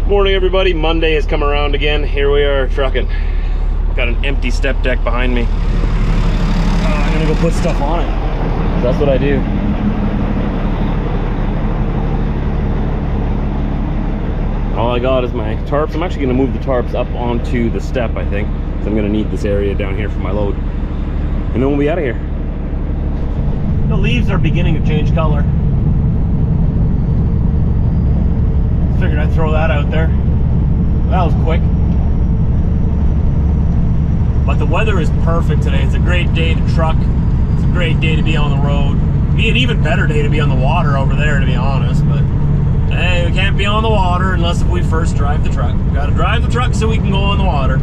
Morning everybody, Monday has come around again. Here we are trucking. Got an empty step deck behind me. I'm gonna go put stuff on it. That's what I do. All I got is my tarps. I'm actually gonna move the tarps up onto the step, I think. So I'm gonna need this area down here for my load. And then we'll be out of here. The leaves are beginning to change color. Figured I'd throw that out there. That was quick. But the weather is perfect today. It's a great day to truck. It's a great day to be on the road. It'd be an even better day to be on the water over there, to be honest. But hey, we can't be on the water unless if we first drive the truck. We gotta drive the truck so we can go on the water.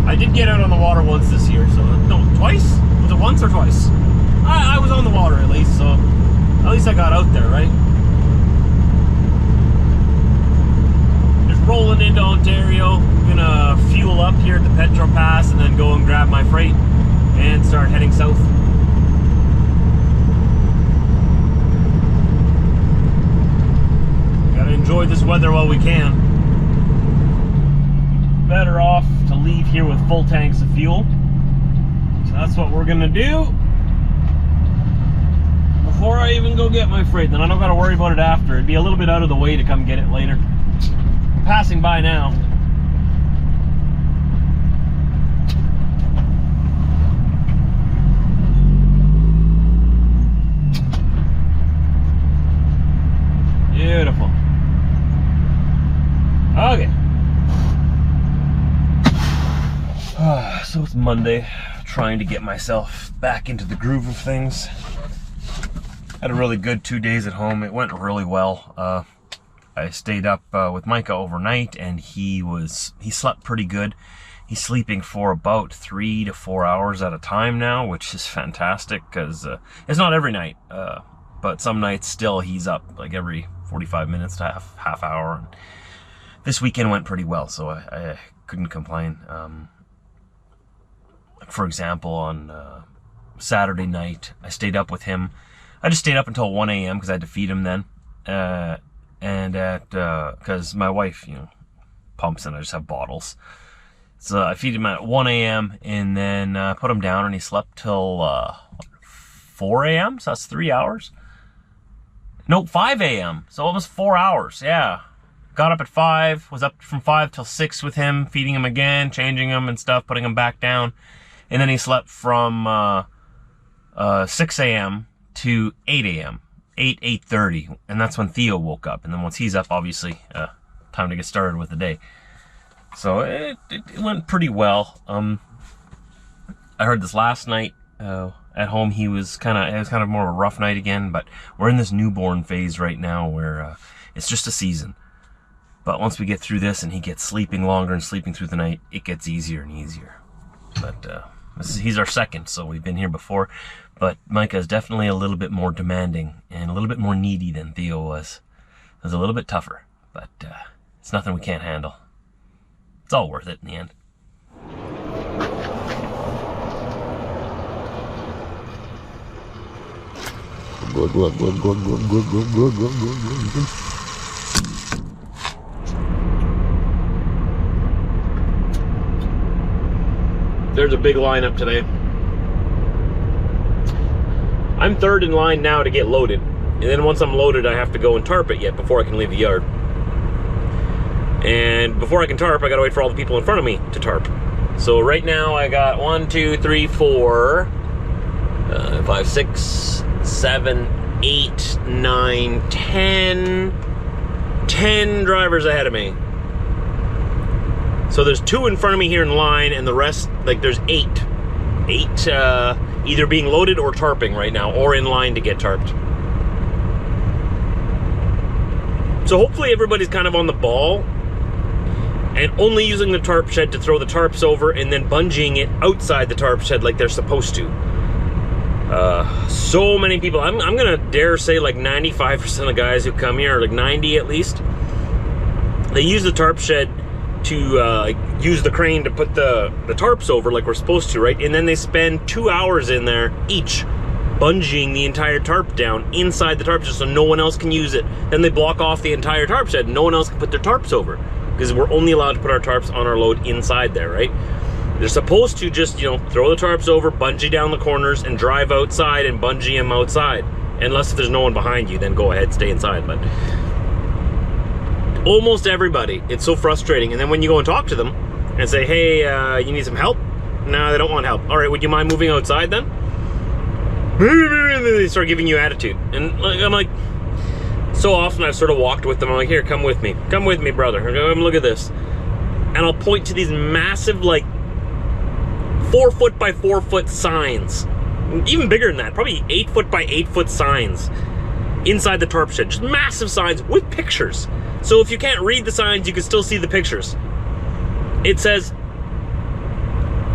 I did get out on the water once this year, so no, twice? Was it once or twice? I was on the water at least, so at least I got out there, right? Rolling into Ontario, I'm gonna fuel up here at the Petro Pass and then go and grab my freight and start heading south. Gotta enjoy this weather while we can. Better off to leave here with full tanks of fuel. So that's what we're gonna do before I even go get my freight. Then I don't gotta worry about it after. It'd be a little bit out of the way to come get it later. Passing by now. Beautiful. Okay. So it's Monday, trying to get myself back into the groove of things. Had a really good 2 days at home. It went really well. I stayed up with Micah overnight, and he slept pretty good. He's sleeping for about 3 to 4 hours at a time now, which is fantastic because it's not every night, but some nights still he's up like every 45 minutes to half hour. And this weekend went pretty well, so I couldn't complain. For example, on Saturday night, I stayed up with him. I just stayed up until 1 a.m. because I had to feed him then. And because my wife, pumps and I just have bottles. So I feed him at 1 a.m. and then put him down, and he slept till 4 a.m. So that's 3 hours. No, 5 a.m. So almost 4 hours. Yeah. Got up at 5, was up from 5 till 6 with him, feeding him again, changing him and stuff, putting him back down. And then he slept from 6 a.m. to 8 a.m. 8:30, and that's when Theo woke up. And then once he's up, obviously, time to get started with the day. So it went pretty well. I heard this last night at home. It was kind of more of a rough night again. But we're in this newborn phase right now where it's just a season. But once we get through this and he gets sleeping longer and sleeping through the night, it gets easier and easier. But he's our second, so we've been here before. But Micah is definitely a little bit more demanding and a little bit more needy than Theo was. It was a little bit tougher, but it's nothing we can't handle. It's all worth it in the end. There's a big lineup today. I'm third in line now to get loaded, and then once I'm loaded I have to go and tarp it yet before I can leave the yard. And before I can tarp, I gotta wait for all the people in front of me to tarp. So right now I got 1, 2, 3, 4, 5, 6, 7, 8, 9, 10 drivers ahead of me. So there's 2 in front of me here in line, and the rest, like there's 8 either being loaded or tarping right now, or in line to get tarped. So hopefully everybody's kind of on the ball and only using the tarp shed to throw the tarps over and then bungeeing it outside the tarp shed like they're supposed to. So many people, I'm gonna dare say like 95% of guys who come here, or like 90 at least, they use the tarp shed to use the crane to put the tarps over like we're supposed to, right? And then they spend 2 hours in there each bungeeing the entire tarp down inside the tarp shed so no one else can use it. Then they block off the entire tarp shed and no one else can put their tarps over, because we're only allowed to put our tarps on our load inside there, right? They're supposed to just, you know, throw the tarps over, bungee down the corners, and drive outside and bungee them outside. Unless if there's no one behind you, then go ahead, stay inside. But almost everybody, it's so frustrating. And then when you go and talk to them and say, hey, you need some help? No, they don't want help. All right, would you mind moving outside then? They start giving you attitude. And I'm like, so often I've sort of walked with them. I'm like, here, come with me. Come with me, brother. Come look at this. And I'll point to these massive, like, 4 foot by 4 foot signs. Even bigger than that, probably 8 foot by 8 foot signs inside the tarp shed. Just massive signs with pictures. So if you can't read the signs, you can still see the pictures. It says,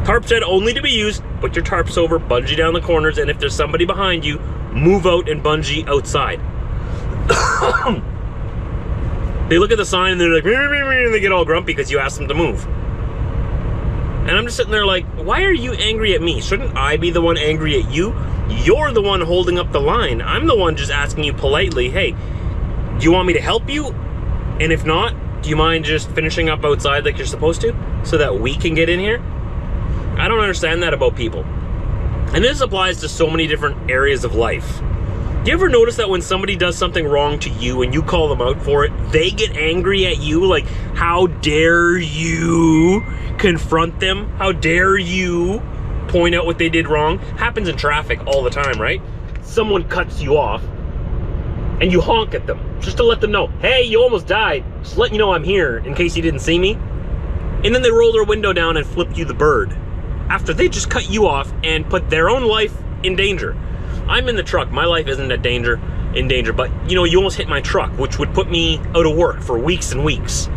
tarp shed only to be used, put your tarps over, bungee down the corners, and if there's somebody behind you, move out and bungee outside. They look at the sign and they're like, and they get all grumpy because you asked them to move. And I'm just sitting there like, why are you angry at me? Shouldn't I be the one angry at you? You're the one holding up the line. I'm the one just asking you politely, hey, do you want me to help you? And if not, do you mind just finishing up outside like you're supposed to so that we can get in here? I don't understand that about people. And this applies to so many different areas of life. Do you ever notice that when somebody does something wrong to you and you call them out for it, they get angry at you? Like, how dare you confront them? How dare you point out what they did wrong? Happens in traffic all the time, right? Someone cuts you off and you honk at them just to let them know, hey, you almost died. Just letting you know I'm here in case you didn't see me. And then they roll their window down and flip you the bird after they just cut you off and put their own life in danger. I'm in the truck. My life isn't in danger, but you know, you almost hit my truck, which would put me out of work for weeks and weeks.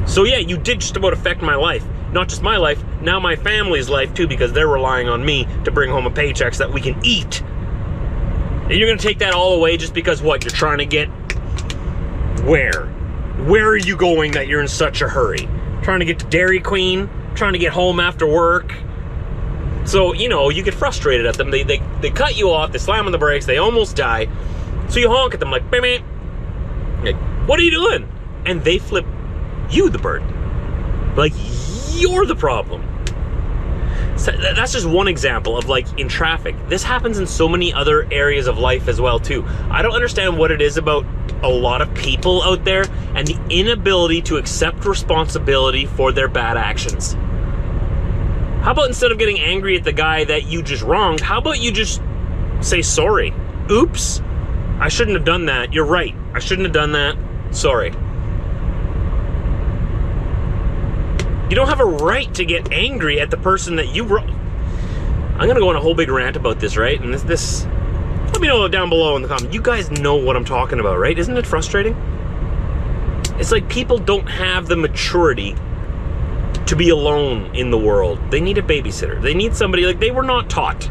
So yeah, you did just about affect my life. Not just my life, now my family's life too, because they're relying on me to bring home a paycheck so that we can eat. And you're gonna take that all away just because what? You're trying to get where? Where are you going that you're in such a hurry? Trying to get to Dairy Queen? Trying to get home after work? So, you know, you get frustrated at them. They cut you off, they slam on the brakes, they almost die. So you honk at them like, bam, like, what are you doing? And they flip you the bird. Like, you're the problem. So that's just one example of, like, in traffic. This happens in so many other areas of life as well, too. I don't understand what it is about a lot of people out there and the inability to accept responsibility for their bad actions. How about instead of getting angry at the guy that you just wronged, how about you just say sorry? Oops, I shouldn't have done that. You're right. I shouldn't have done that. Sorry. You don't have a right to get angry at the person that you wronged. I'm gonna go on a whole big rant about this, right? And this, let me know down below in the comments. You guys know what I'm talking about, right? Isn't it frustrating? It's like people don't have the maturity to be alone in the world. They need a babysitter. They need somebody, like, they were not taught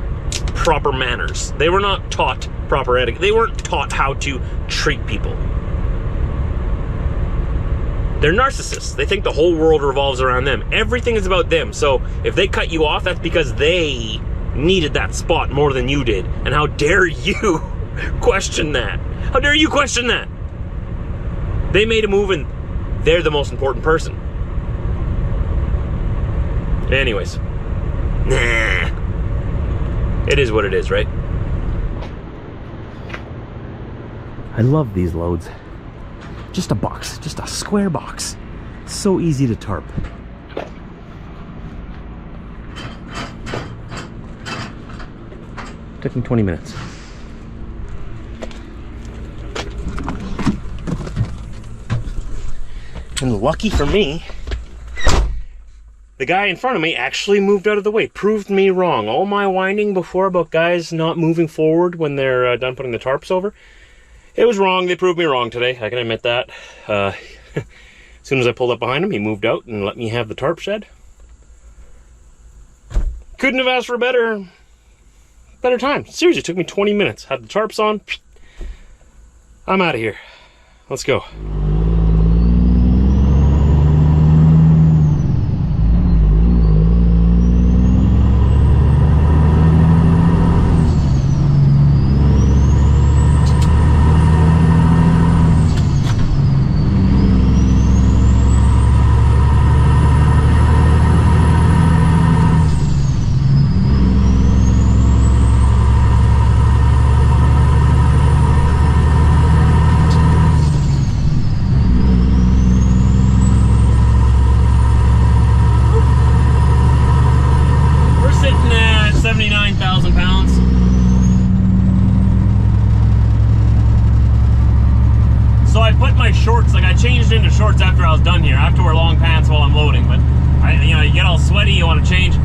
proper manners. They were not taught proper etiquette. They weren't taught how to treat people. They're narcissists. They think the whole world revolves around them. Everything is about them. So if they cut you off, that's because they needed that spot more than you did. And how dare you question that? How dare you question that? They made a move and they're the most important person. Anyways, nah, it is what it is, right? I love these loads. Just a box, just a square box. So easy to tarp. Took me 20 minutes. And lucky for me, the guy in front of me actually moved out of the way, proved me wrong. All my whining before about guys not moving forward when they're done putting the tarps over, it was wrong. They proved me wrong today. I can admit that. As soon as I pulled up behind him, he moved out and let me have the tarp shed. Couldn't have asked for a better time. Seriously, it took me 20 minutes. Had the tarps on. I'm out of here. Let's go. put my shorts, like I changed into shorts after I was done here. I have to wear long pants while I'm loading, but you get all sweaty, you want to change,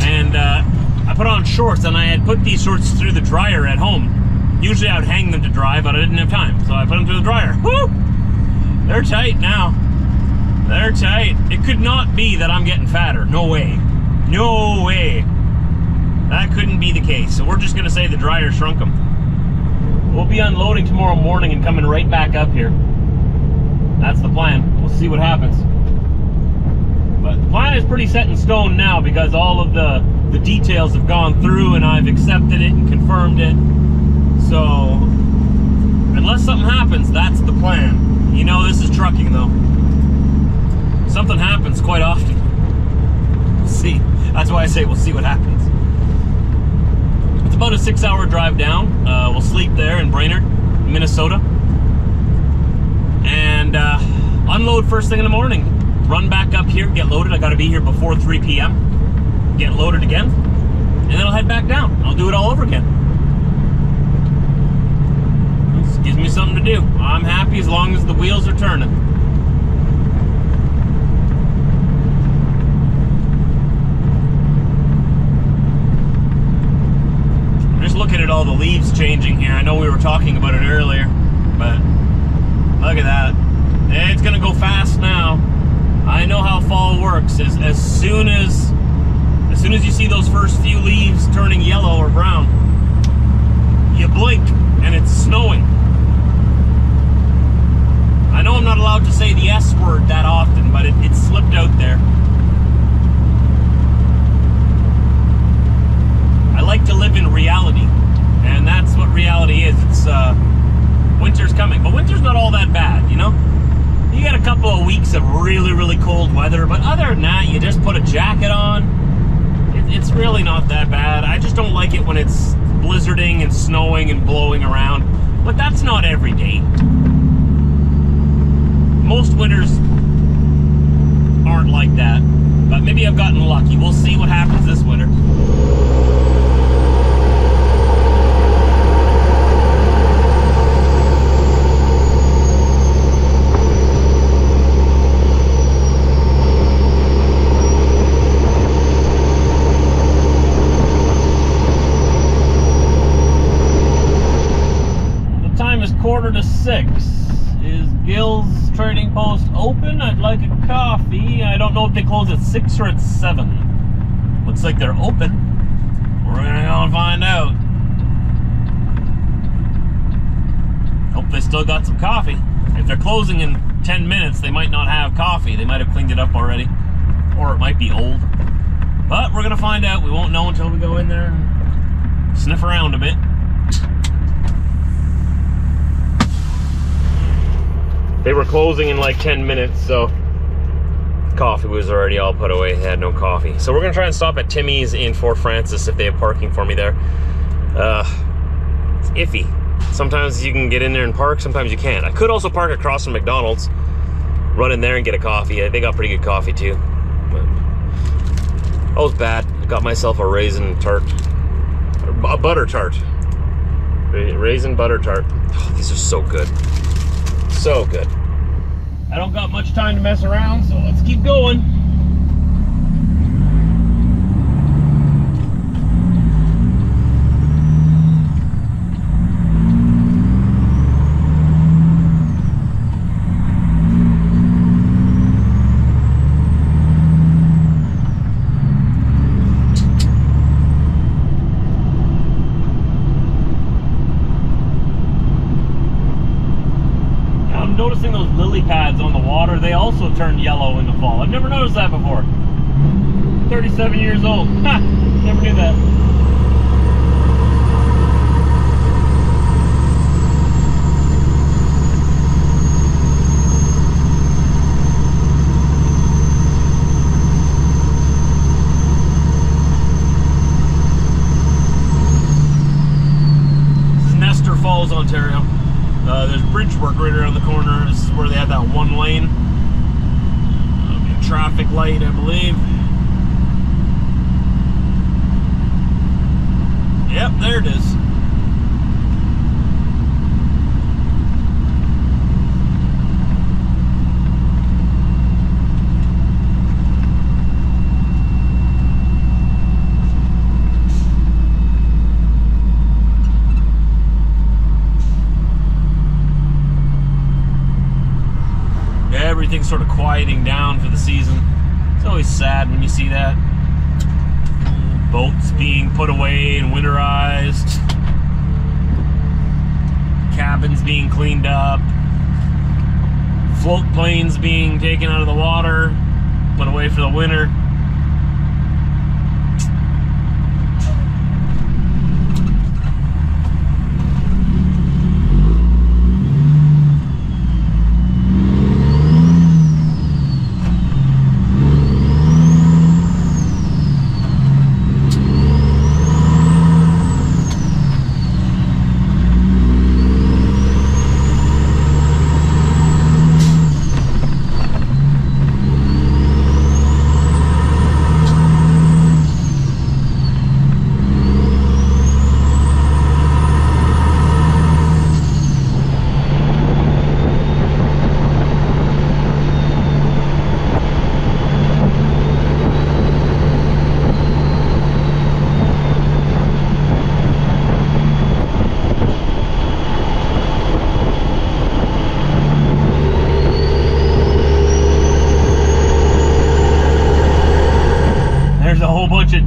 and I put on shorts, and I had put these shorts through the dryer at home. Usually I would hang them to dry, but I didn't have time, so I put them through the dryer. Woo! They're tight now. They're tight. It could not be that I'm getting fatter. No way. No way. That couldn't be the case. So we're just gonna say the dryer shrunk them. We'll be unloading tomorrow morning and coming right back up here. That's the plan. We'll see what happens. But the plan is pretty set in stone now because all of the details have gone through and I've accepted it and confirmed it. So, unless something happens, that's the plan. You know, this is trucking though. Something happens quite often. We'll see. That's why I say we'll see what happens. It's about a 6-hour drive down. We'll sleep there in Brainerd, Minnesota. And unload first thing in the morning. Run back up here, get loaded. I gotta be here before 3 p.m. Get loaded again. And then I'll head back down. I'll do it all over again. This gives me something to do. I'm happy as long as the wheels are turning. Looking at all the leaves changing here. I know we were talking about it earlier, but look at that. It's gonna go fast now. I know how fall works. As soon as you see those first few leaves turning yellow or brown, you blink and it's snowing. I know I'm not allowed to say the S word that often, but it slipped out there. I like to live in reality, and that's what reality is. It's winter's coming, but winter's not all that bad, you know? You get a couple of weeks of really, really cold weather, but other than that, you just put a jacket on. It's really not that bad. I just don't like it when it's blizzarding and snowing and blowing around, but that's not every day. Most winters aren't like that, but maybe I've gotten lucky. We'll see what happens this winter. Quarter to 6. Is Gill's Trading Post open? I'd like a coffee. I don't know if they close at 6 or at 7. Looks like they're open. We're gonna go and find out. Hope they still got some coffee. If they're closing in 10 minutes, they might not have coffee. They might have cleaned it up already. Or it might be old. But we're gonna find out. We won't know until we go in there and sniff around a bit. They were closing in like 10 minutes, so coffee was already all put away. They had no coffee. So we're gonna try and stop at Timmy's in Fort Francis if they have parking for me there. It's iffy. Sometimes you can get in there and park, sometimes you can't. I could also park across from McDonald's, run in there and get a coffee. They got pretty good coffee too. But that was bad. I got myself a raisin tart, a butter tart. Raisin butter tart. Oh, these are so good. So good. I don't got much time to mess around, so let's keep going. Noticing those lily pads on the water, they also turn yellow in the fall. I've never noticed that before. 37 years old. Ha! Never knew that. This is Nestor Falls, Ontario. There's bridge work right around the corner. This is where they have that one lane. Traffic light, I believe. Yep, there it is. everything's sort of quieting down for the season. It's always sad when you see that. Boats being put away and winterized. Cabins being cleaned up. Float planes being taken out of the water, put away for the winter.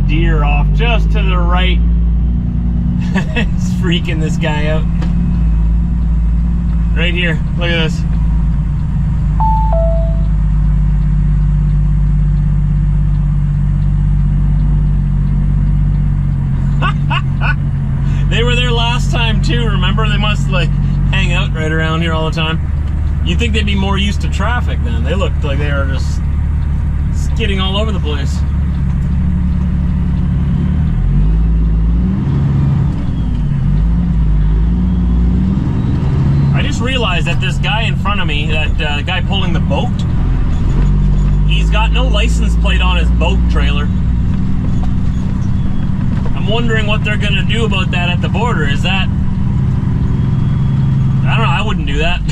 Deer off just to the right. It's freaking this guy out. Right here, look at this. They were there last time too, remember? They must like hang out right around here all the time. You'd think they'd be more used to traffic then. They looked like they were just skidding all over the place. Realize that this guy in front of me, that guy pulling the boat, he's got no license plate on his boat trailer. I'm wondering what they're gonna do about that at the border. Is that, I don't know, I wouldn't do that.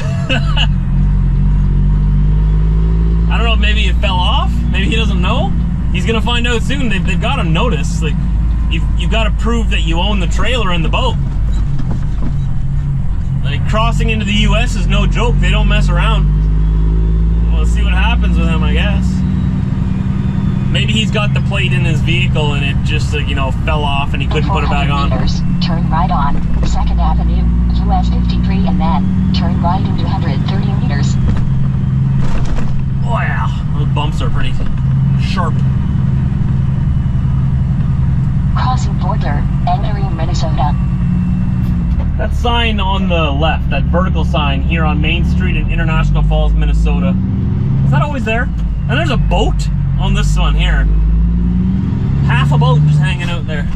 I don't know, maybe it fell off, maybe he doesn't know. He's gonna find out soon. They've got him noticed. Like, you've got to prove that you own the trailer and the boat. Like, crossing into the US is no joke. They don't mess around. Well, let's see what happens with him, I guess. Maybe he's got the plate in his vehicle and it just, you know, fell off and he couldn't put it back on. Meters, turn right on 2nd Avenue, US 53, and then turn right into 130 meters. Oh yeah, those bumps are pretty sharp. Crossing border, entering Minnesota. That sign on the left, that vertical sign here on Main Street in International Falls, Minnesota, is that always there? And there's a boat on this one here. Half a boat just hanging out there.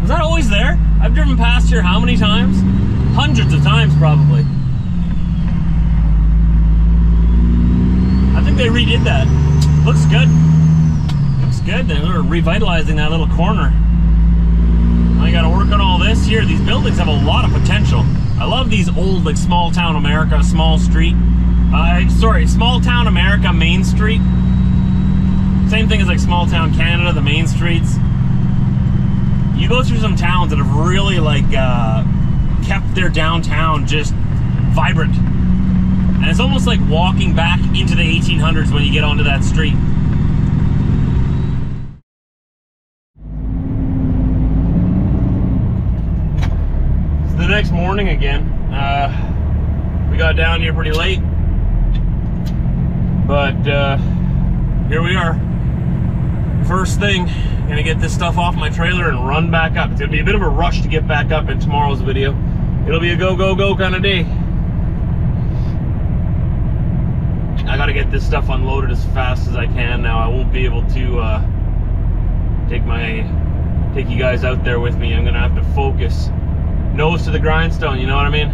Was that always there? I've driven past here how many times? Hundreds of times probably. I think they redid that. Looks good. Looks good. They're revitalizing that little corner. I gotta work on all this here. These buildings have a lot of potential. I love these old, like, small town America, small street. Small town America, Main Street. Same thing as like small town Canada, the main streets. You go through some towns that have really like kept their downtown just vibrant. And it's almost like walking back into the 1800s when you get onto that street. The next morning again. We got down here pretty late, but here we are. First thing, gonna get this stuff off my trailer and run back up. It's gonna be a bit of a rush to get back up in tomorrow's video. It'll be a go, go, go kind of day. I gotta get this stuff unloaded as fast as I can now. I won't be able to take you guys out there with me. I'm gonna have to focus. Nose to the grindstone, you know what I mean?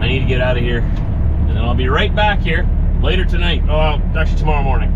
I need to get out of here. And then I'll be right back here later tonight. Oh, well, actually tomorrow morning.